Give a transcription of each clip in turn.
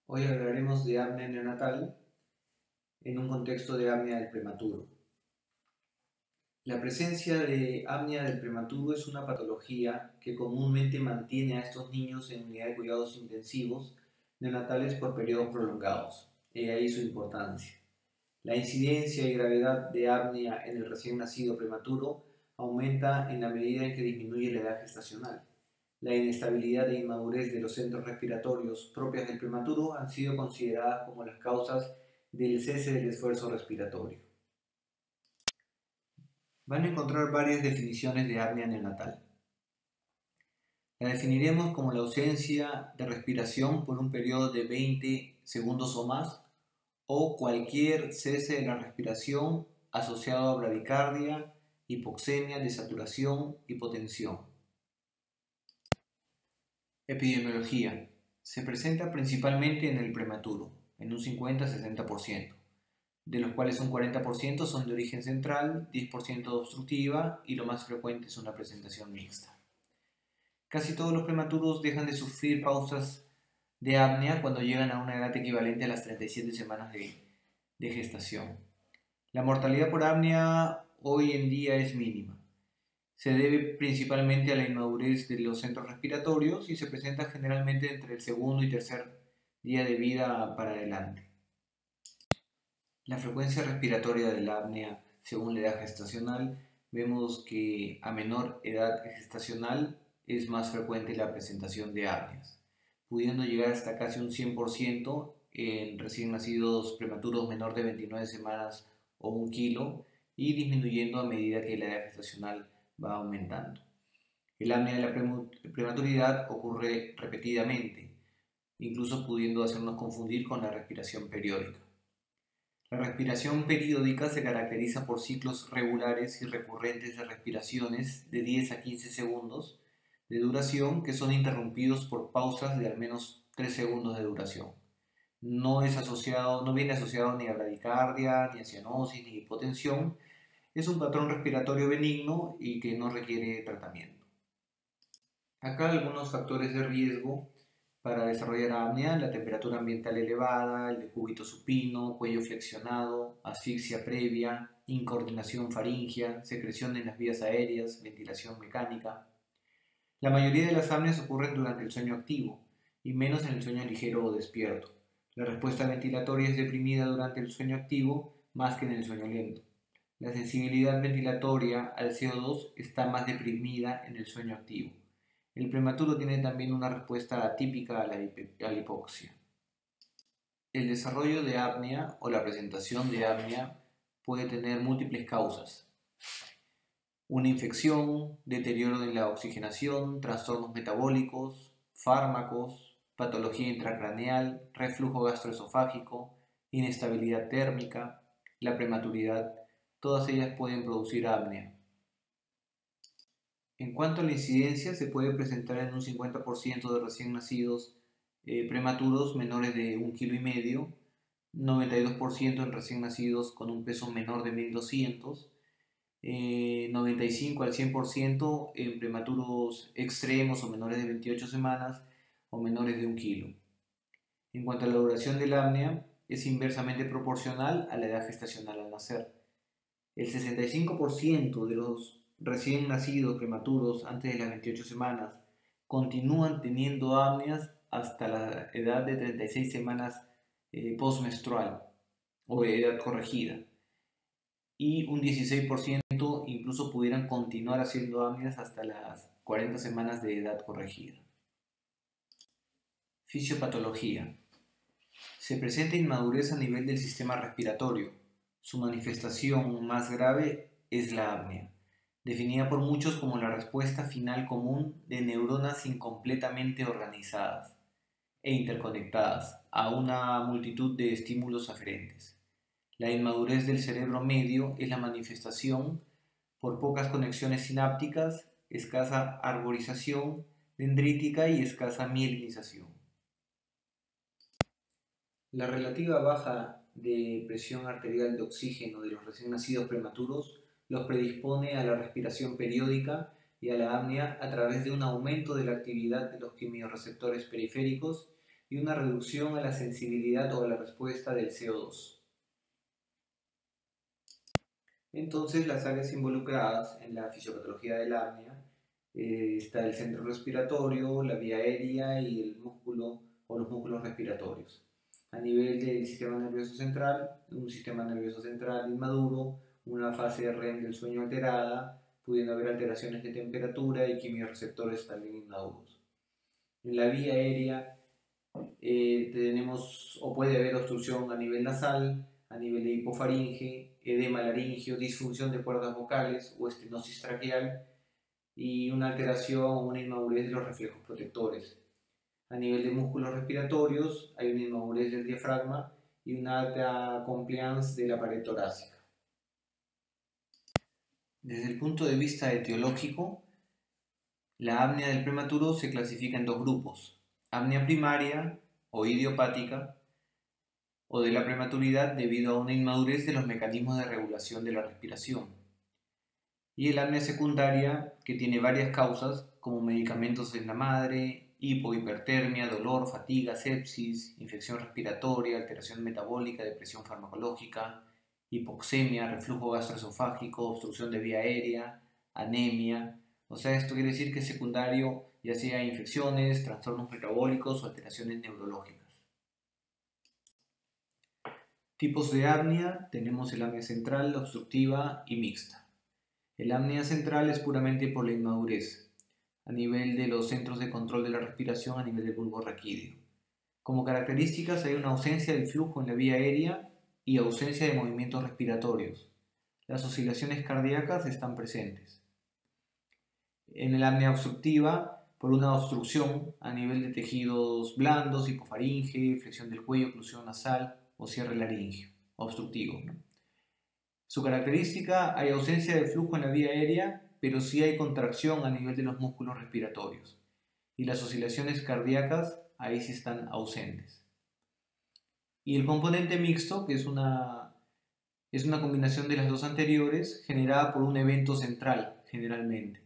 Hoy hablaremos de apnea neonatal en un contexto de apnea del prematuro. La presencia de apnea del prematuro es una patología que comúnmente mantiene a estos niños en unidad de cuidados intensivos neonatales por periodos prolongados. De ahí su importancia. La incidencia y gravedad de apnea en el recién nacido prematuro aumenta en la medida en que disminuye la edad gestacional. La inestabilidad e inmadurez de los centros respiratorios propias del prematuro han sido consideradas como las causas del cese del esfuerzo respiratorio. Van a encontrar varias definiciones de apnea neonatal. La definiremos como la ausencia de respiración por un periodo de 20 segundos o más, o cualquier cese de la respiración asociado a bradicardia, hipoxemia, desaturación, hipotensión. Epidemiología. Se presenta principalmente en el prematuro, en un 50-60%, de los cuales un 40% son de origen central, 10% obstructiva y lo más frecuente es una presentación mixta. Casi todos los prematuros dejan de sufrir pausas de apnea cuando llegan a una edad equivalente a las 37 semanas de gestación. La mortalidad por apnea hoy en día es mínima. Se debe principalmente a la inmadurez de los centros respiratorios y se presenta generalmente entre el segundo y tercer día de vida para adelante. La frecuencia respiratoria de la apnea según la edad gestacional, vemos que a menor edad gestacional es más frecuente la presentación de apneas, pudiendo llegar hasta casi un 100% en recién nacidos prematuros menor de 29 semanas o 1 kilo y disminuyendo a medida que la edad gestacional va aumentando. El apnea de la prematuridad ocurre repetidamente, incluso pudiendo hacernos confundir con la respiración periódica. La respiración periódica se caracteriza por ciclos regulares y recurrentes de respiraciones de 10 a 15 segundos de duración que son interrumpidos por pausas de al menos 3 segundos de duración. No viene asociado ni a bradicardia, ni a cianosis, ni hipotensión. Es un patrón respiratorio benigno y que no requiere tratamiento. Acá algunos factores de riesgo para desarrollar apnea: la temperatura ambiental elevada, el decúbito supino, cuello flexionado, asfixia previa, incoordinación faríngea, secreción en las vías aéreas, ventilación mecánica. La mayoría de las apneas ocurren durante el sueño activo y menos en el sueño ligero o despierto. La respuesta ventilatoria es deprimida durante el sueño activo más que en el sueño lento. La sensibilidad ventilatoria al CO2 está más deprimida en el sueño activo. El prematuro tiene también una respuesta atípica a la hipoxia. El desarrollo de apnea o la presentación de apnea puede tener múltiples causas: una infección, deterioro en la oxigenación, trastornos metabólicos, fármacos, patología intracraneal, reflujo gastroesofágico, inestabilidad térmica, la prematuridad. Todas ellas pueden producir apnea. En cuanto a la incidencia, se puede presentar en un 50% de recién nacidos prematuros menores de 1,5 kg, 92% en recién nacidos con un peso menor de 1200, 95 al 100% en prematuros extremos o menores de 28 semanas o menores de 1 kilo. En cuanto a la duración del apnea, es inversamente proporcional a la edad gestacional al nacer. El 65% de los recién nacidos prematuros antes de las 28 semanas continúan teniendo apneas hasta la edad de 36 semanas postmenstrual o edad corregida, y un 16% incluso pudieran continuar haciendo apneas hasta las 40 semanas de edad corregida. Fisiopatología. Se presenta inmadurez a nivel del sistema respiratorio. Su manifestación más grave es la apnea, definida por muchos como la respuesta final común de neuronas incompletamente organizadas e interconectadas a una multitud de estímulos aferentes. La inmadurez del cerebro medio es la manifestación por pocas conexiones sinápticas, escasa arborización dendrítica y escasa mielinización. La relativa baja de presión arterial de oxígeno de los recién nacidos prematuros los predispone a la respiración periódica y a la apnea a través de un aumento de la actividad de los quimiorreceptores periféricos y una reducción a la sensibilidad o a la respuesta del CO2. Entonces, las áreas involucradas en la fisiopatología del apnea está el centro respiratorio, la vía aérea y el músculo o los músculos respiratorios. A nivel del sistema nervioso central, un sistema nervioso central inmaduro, una fase REM del sueño alterada, pudiendo haber alteraciones de temperatura y quimiorreceptores también inmaduros. En la vía aérea tenemos o puede haber obstrucción a nivel nasal, a nivel de hipofaringe, edema laringio, disfunción de cuerdas vocales o estenosis traqueal y una alteración o una inmadurez de los reflejos protectores. A nivel de músculos respiratorios hay una inmadurez del diafragma y una alta compliance de la pared torácica. Desde el punto de vista etiológico, la apnea del prematuro se clasifica en dos grupos: apnea primaria o idiopática, o de la prematuridad debido a una inmadurez de los mecanismos de regulación de la respiración, y el apnea secundaria, que tiene varias causas como medicamentos en la madre, hipohipertermia, dolor, fatiga, sepsis, infección respiratoria, alteración metabólica, depresión farmacológica, hipoxemia, reflujo gastroesofágico, obstrucción de vía aérea, anemia. O sea, esto quiere decir que es secundario ya sea infecciones, trastornos metabólicos o alteraciones neurológicas. Tipos de apnea: tenemos el apnea central, obstructiva y mixta. El apnea central es puramente por la inmadurez, a nivel de los centros de control de la respiración, a nivel del bulbo raquídeo. Como características hay una ausencia del flujo en la vía aérea y ausencia de movimientos respiratorios. Las oscilaciones cardíacas están presentes. En el apnea obstructiva, por una obstrucción a nivel de tejidos blandos, hipofaringe, flexión del cuello, oclusión nasal o cierre laríngeo, obstructivo, ¿no? Su característica: hay ausencia de flujo en la vía aérea, pero sí hay contracción a nivel de los músculos respiratorios. Y las oscilaciones cardíacas ahí sí están ausentes. Y el componente mixto, que es una combinación de las dos anteriores, generada por un evento central, generalmente.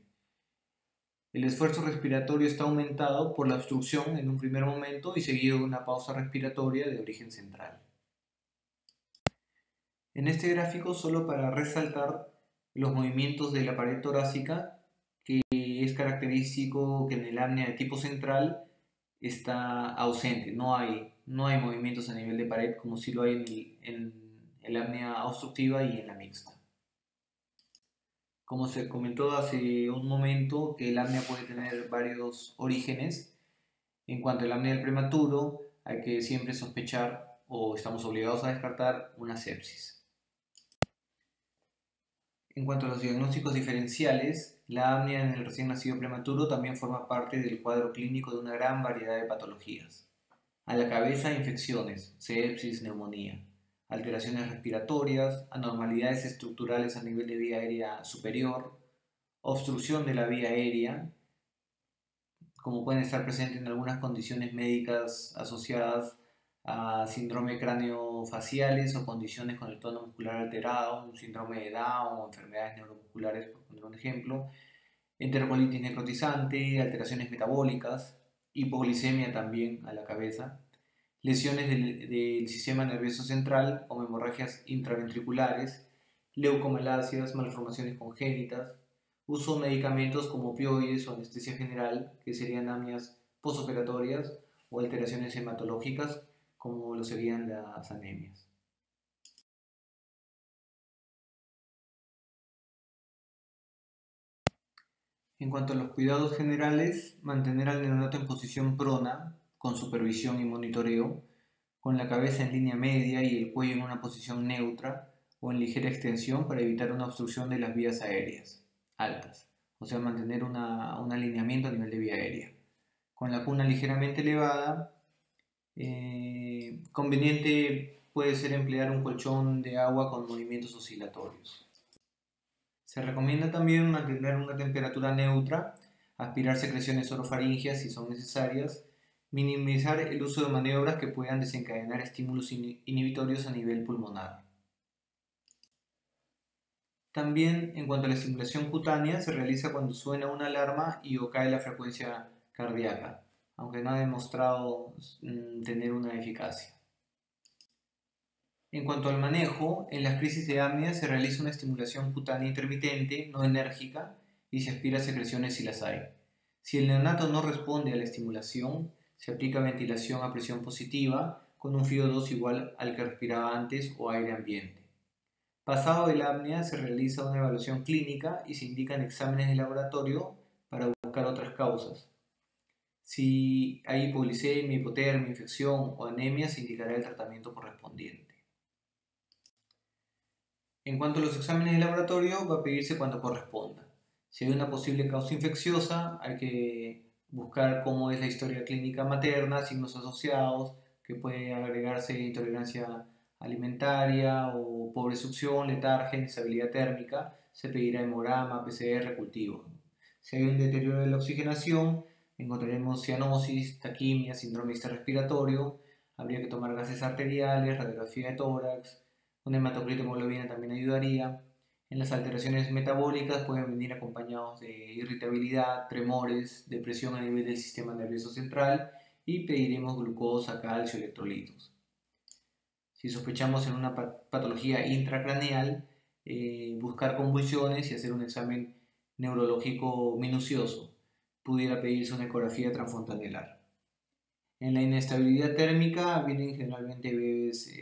El esfuerzo respiratorio está aumentado por la obstrucción en un primer momento y seguido de una pausa respiratoria de origen central. En este gráfico, solo para resaltar los movimientos de la pared torácica, que es característico que en el apnea de tipo central está ausente, no hay movimientos a nivel de pared como sí lo hay en el apnea obstructiva y en la mixta. Como se comentó hace un momento, que el apnea puede tener varios orígenes. En cuanto al apnea del prematuro, hay que siempre sospechar o estamos obligados a descartar una sepsis. En cuanto a los diagnósticos diferenciales, la apnea en el recién nacido prematuro también forma parte del cuadro clínico de una gran variedad de patologías. A la cabeza, infecciones, sepsis, neumonía, alteraciones respiratorias, anormalidades estructurales a nivel de vía aérea superior, obstrucción de la vía aérea, como pueden estar presentes en algunas condiciones médicas asociadas a síndrome craneofaciales o condiciones con el tono muscular alterado, un síndrome de Down o enfermedades neuromusculares, por poner un ejemplo, enterocolitis necrotizante, alteraciones metabólicas, hipoglicemia también a la cabeza, lesiones del sistema nervioso central o hemorragias intraventriculares, leucomalasias, malformaciones congénitas, uso de medicamentos como opioides o anestesia general, que serían apneas posoperatorias, o alteraciones hematológicas, como lo serían las anemias. En cuanto a los cuidados generales, mantener al neonato en posición prona, con supervisión y monitoreo, con la cabeza en línea media y el cuello en una posición neutra o en ligera extensión para evitar una obstrucción de las vías aéreas altas, o sea, mantener un alineamiento a nivel de vía aérea. Con la cuna ligeramente elevada, conveniente puede ser emplear un colchón de agua con movimientos oscilatorios. Se recomienda también mantener una temperatura neutra, aspirar secreciones orofaringeas si son necesarias, minimizar el uso de maniobras que puedan desencadenar estímulos inhibitorios a nivel pulmonar. También, en cuanto a la estimulación cutánea, se realiza cuando suena una alarma y o cae la frecuencia cardíaca, aunque no ha demostrado tener una eficacia. En cuanto al manejo, en las crisis de apnea se realiza una estimulación cutánea intermitente, no enérgica, y se aspira secreciones si las hay. Si el neonato no responde a la estimulación, se aplica ventilación a presión positiva con un FiO2 igual al que respiraba antes o aire ambiente. Pasado el apnea se realiza una evaluación clínica y se indican exámenes de laboratorio para buscar otras causas. Si hay hipoglicemia, hipotermia, infección o anemia, se indicará el tratamiento correspondiente. En cuanto a los exámenes de laboratorio, va a pedirse cuando corresponda. Si hay una posible causa infecciosa, hay que buscar cómo es la historia clínica materna, signos asociados, que puede agregarse intolerancia alimentaria o pobre succión, letargia, inestabilidad térmica. Se pedirá hemograma, PCR, cultivo. Si hay un deterioro de la oxigenación, encontraremos cianosis, taquimia, síndrome respiratorio. Habría que tomar gases arteriales, radiografía de tórax. Un hematocrito de hemoglobina también ayudaría. En las alteraciones metabólicas pueden venir acompañados de irritabilidad, tremores, depresión a nivel del sistema nervioso central y pediremos glucosa, calcio, electrolitos. Si sospechamos en una patología intracraneal, buscar convulsiones y hacer un examen neurológico minucioso. Pudiera pedirse una ecografía transfontanelar. En la inestabilidad térmica vienen generalmente bebés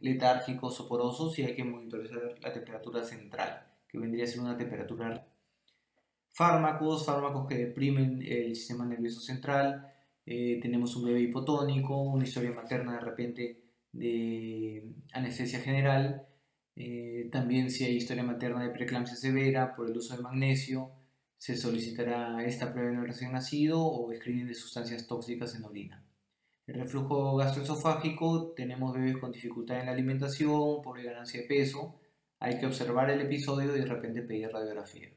letárgicos o porosos y hay que monitorizar la temperatura central, que vendría a ser una temperatura. Fármacos que deprimen el sistema nervioso central. Tenemos un bebé hipotónico, una historia materna de repente de anestesia general. También si hay historia materna de preeclampsia severa por el uso de magnesio, se solicitará esta prueba en el recién nacido o screening de sustancias tóxicas en orina. El reflujo gastroesofágico, tenemos bebés con dificultad en la alimentación, pobre ganancia de peso, hay que observar el episodio y de repente pedir radiografía.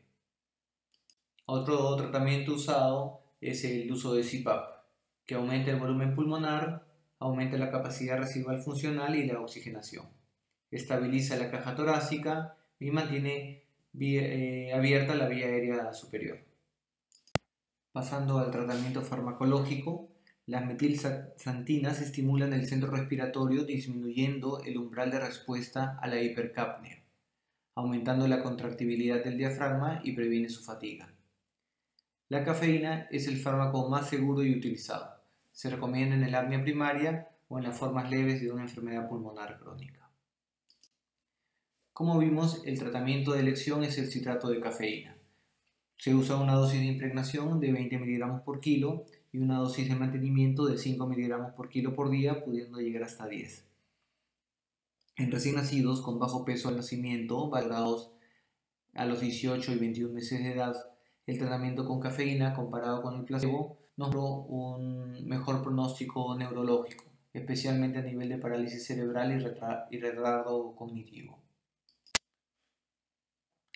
Otro tratamiento usado es el uso de CPAP, que aumenta el volumen pulmonar, aumenta la capacidad residual funcional y la oxigenación. Estabiliza la caja torácica y mantiene abierta la vía aérea superior. Pasando al tratamiento farmacológico, las metilxantinas estimulan el centro respiratorio disminuyendo el umbral de respuesta a la hipercapnia, aumentando la contractibilidad del diafragma y previene su fatiga. La cafeína es el fármaco más seguro y utilizado. Se recomienda en el apnea primaria o en las formas leves de una enfermedad pulmonar crónica. Como vimos, el tratamiento de elección es el citrato de cafeína. Se usa una dosis de impregnación de 20 mg por kilo y una dosis de mantenimiento de 5 mg por kilo por día, pudiendo llegar hasta 10. En recién nacidos con bajo peso al nacimiento, valorados a los 18 y 21 meses de edad, el tratamiento con cafeína comparado con el placebo nos dio un mejor pronóstico neurológico, especialmente a nivel de parálisis cerebral y retardo cognitivo.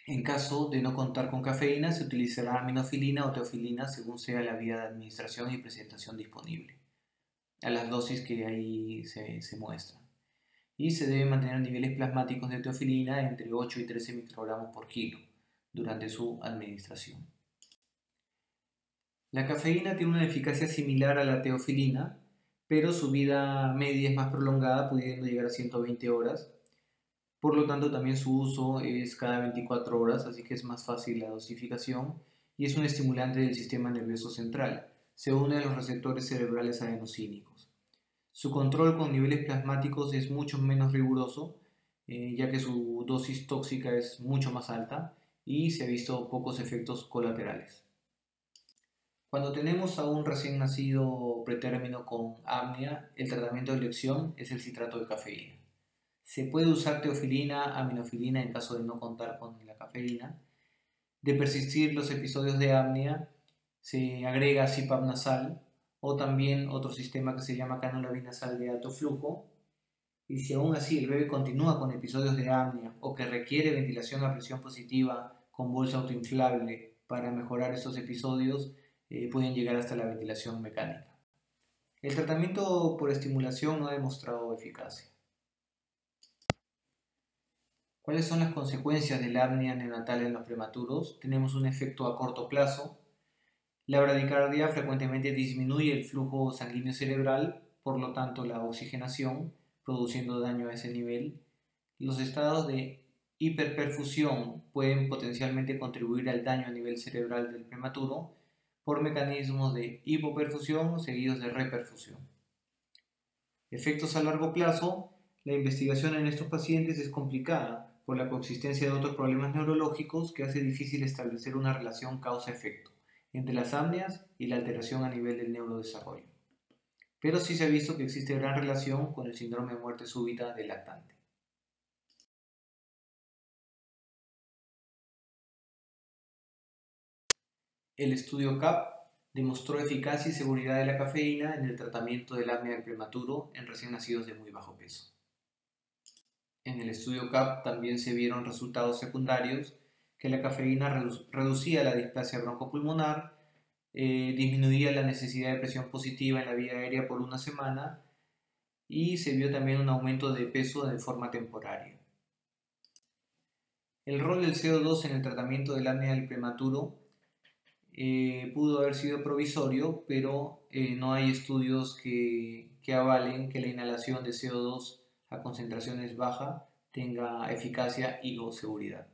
En caso de no contar con cafeína, se utilizará aminofilina o teofilina según sea la vía de administración y presentación disponible, a las dosis que ahí se muestran. Y se deben mantener niveles plasmáticos de teofilina entre 8 y 13 microgramos por kilo durante su administración. La cafeína tiene una eficacia similar a la teofilina, pero su vida media es más prolongada, pudiendo llegar a 120 horas. Por lo tanto, también su uso es cada 24 horas, así que es más fácil la dosificación y es un estimulante del sistema nervioso central. Se une a los receptores cerebrales adenocínicos. Su control con niveles plasmáticos es mucho menos riguroso, ya que su dosis tóxica es mucho más alta y se ha visto pocos efectos colaterales. Cuando tenemos a un recién nacido pretérmino con apnea, el tratamiento de elección es el citrato de cafeína. Se puede usar teofilina, aminofilina en caso de no contar con la cafeína. De persistir los episodios de apnea, se agrega CPAP nasal o también otro sistema que se llama cánula binasal de alto flujo. Y si aún así el bebé continúa con episodios de apnea o que requiere ventilación a presión positiva con bolsa autoinflable para mejorar estos episodios, pueden llegar hasta la ventilación mecánica. El tratamiento por estimulación no ha demostrado eficacia. ¿Cuáles son las consecuencias de la apnea neonatal en los prematuros? Tenemos un efecto a corto plazo. La bradicardia frecuentemente disminuye el flujo sanguíneo cerebral, por lo tanto la oxigenación, produciendo daño a ese nivel. Los estados de hiperperfusión pueden potencialmente contribuir al daño a nivel cerebral del prematuro por mecanismos de hipoperfusión seguidos de reperfusión. Efectos a largo plazo. La investigación en estos pacientes es complicada por la coexistencia de otros problemas neurológicos que hace difícil establecer una relación causa-efecto entre las apneas y la alteración a nivel del neurodesarrollo. Pero sí se ha visto que existe gran relación con el síndrome de muerte súbita del lactante. El estudio CAP demostró eficacia y seguridad de la cafeína en el tratamiento del apnea del prematuro en recién nacidos de muy bajo peso. En el estudio CAP también se vieron resultados secundarios que la cafeína reducía la displasia broncopulmonar, disminuía la necesidad de presión positiva en la vía aérea por una semana y se vio también un aumento de peso de forma temporaria. El rol del CO2 en el tratamiento del apnea del prematuro pudo haber sido provisorio, pero no hay estudios que avalen que la inhalación de CO2 a concentraciones bajas tenga eficacia y o seguridad.